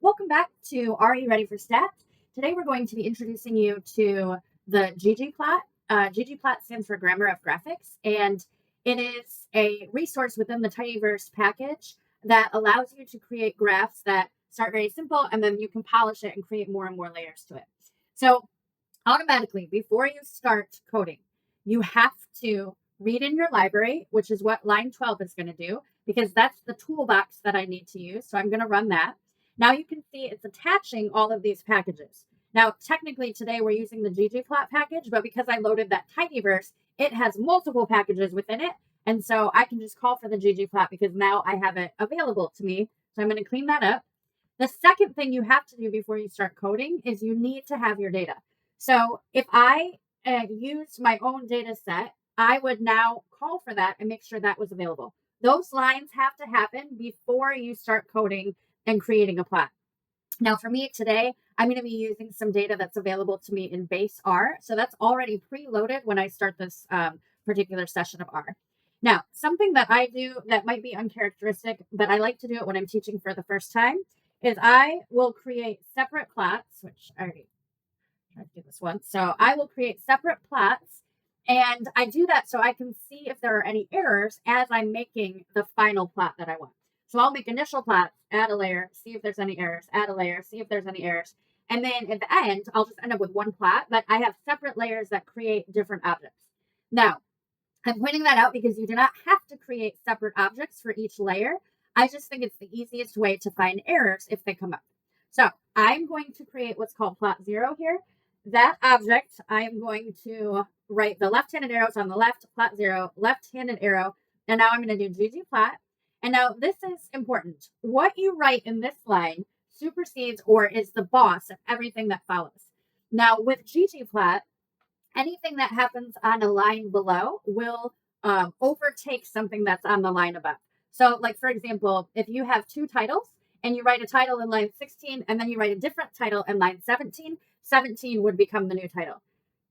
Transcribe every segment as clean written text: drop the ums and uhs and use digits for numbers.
Welcome back to Are You Ready for Stats? Today we're going to be introducing you to the ggplot. Ggplot stands for Grammar of Graphics, and it is a resource within the Tidyverse package that allows you to create graphs that start very simple, and then you can polish it and create more and more layers to it. So automatically, before you start coding, you have to read in your library, which is what line 12 is going to do, because that's the toolbox that I need to use. So I'm going to run that. Now you can see it's attaching all of these packages. Now, technically today we're using the ggplot package, but because I loaded that tidyverse, it has multiple packages within it. And so I can just call for the ggplot because now I have it available to me. So I'm going to clean that up. The second thing you have to do before you start coding is you need to have your data. So if I used my own data set, I would now call for that and make sure that was available. Those lines have to happen before you start coding and creating a plot. Now for me today, I'm going to be using some data that's available to me in base R. So that's already preloaded when I start this particular session of R. Now, something that I do that might be uncharacteristic, but I like to do it when I'm teaching for the first time, is I will create separate plots, which I already tried to do this once. So I will create separate plots, and I do that so I can see if there are any errors as I'm making the final plot that I want. So I'll make initial plots, add a layer, see if there's any errors, add a layer, see if there's any errors. And then at the end, I'll just end up with one plot, but I have separate layers that create different objects. Now, I'm pointing that out because you do not have to create separate objects for each layer. I just think it's the easiest way to find errors if they come up. So I'm going to create what's called plot 0 here. That object, I am going to write the left-handed arrows on the left, plot 0, left-handed arrow, and now I'm going to do ggplot. And now this is important. What you write in this line supersedes or is the boss of everything that follows. Now with ggplot, anything that happens on a line below will overtake something that's on the line above. So like, for example, if you have two titles and you write a title in line 16 and then you write a different title in line 17, 17 would become the new title,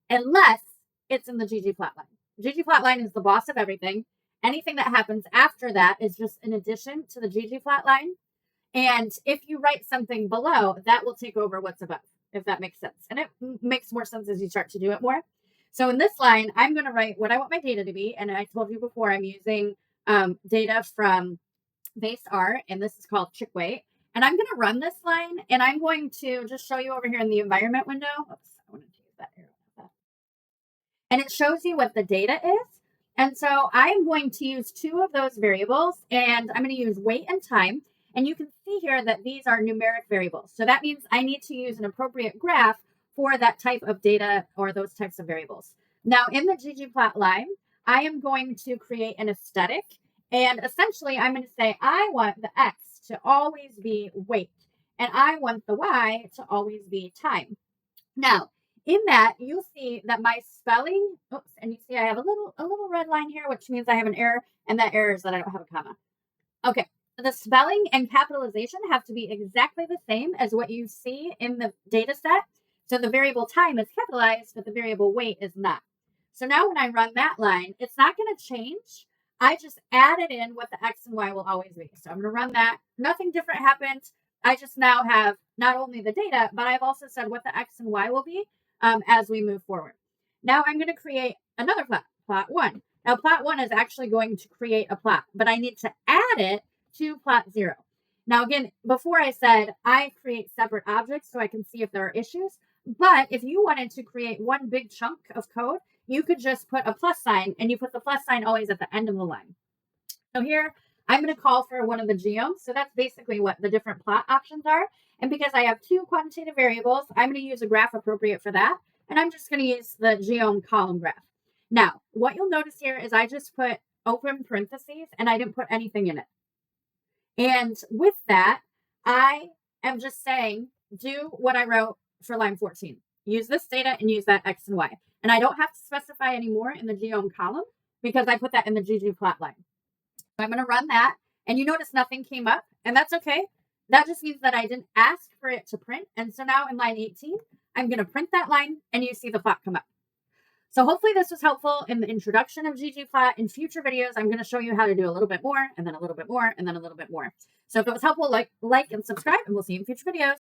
unless it's in the ggplot line. Ggplot line is the boss of everything. Anything that happens after that is just an addition to the ggplot line. And if you write something below, that will take over what's above, if that makes sense. And it makes more sense as you start to do it more. So in this line, I'm going to write what I want my data to be. And I told you before, I'm using data from base R, and this is called chick weight. And I'm going to run this line, and I'm going to just show you over here in the environment window. Oops, I wanted to use that arrow. And it shows you what the data is. And so I am going to use two of those variables, and I'm going to use weight and time. And you can see here that these are numeric variables. So that means I need to use an appropriate graph for that type of data or those types of variables. Now in the ggplot line, I am going to create an aesthetic. And essentially I'm going to say, I want the X to always be weight, and I want the Y to always be time. Now, in that, you'll see that my spelling, oops, and you see I have a little red line here, which means I have an error, and that error is that I don't have a comma. Okay, the spelling and capitalization have to be exactly the same as what you see in the data set. So the variable time is capitalized, but the variable weight is not. So now when I run that line, it's not going to change. I just added in what the X and Y will always be. So I'm going to run that. Nothing different happened. I just now have not only the data, but I've also said what the X and Y will be as we move forward. Now I'm going to create another plot, plot 1. Now plot 1 is actually going to create a plot, but I need to add it to plot 0. Now again, before I said I create separate objects so I can see if there are issues, but if you wanted to create one big chunk of code, you could just put a plus sign, and you put the plus sign always at the end of the line. So here, I'm going to call for one of the geoms. So that's basically what the different plot options are. And because I have two quantitative variables, I'm going to use a graph appropriate for that. And I'm just going to use the geom column graph. Now, what you'll notice here is I just put open parentheses and I didn't put anything in it. And with that, I am just saying, do what I wrote for line 14. Use this data and use that X and Y. And I don't have to specify anymore in the geom column because I put that in the ggplot line. So I'm going to run that, and you notice nothing came up, and that's okay. That just means that I didn't ask for it to print. And so now in line 18, I'm going to print that line, and you see the plot come up. So hopefully this was helpful in the introduction of ggplot. In future videos, I'm going to show you how to do a little bit more, and then a little bit more, and then a little bit more. So if it was helpful, like and subscribe, and we'll see you in future videos.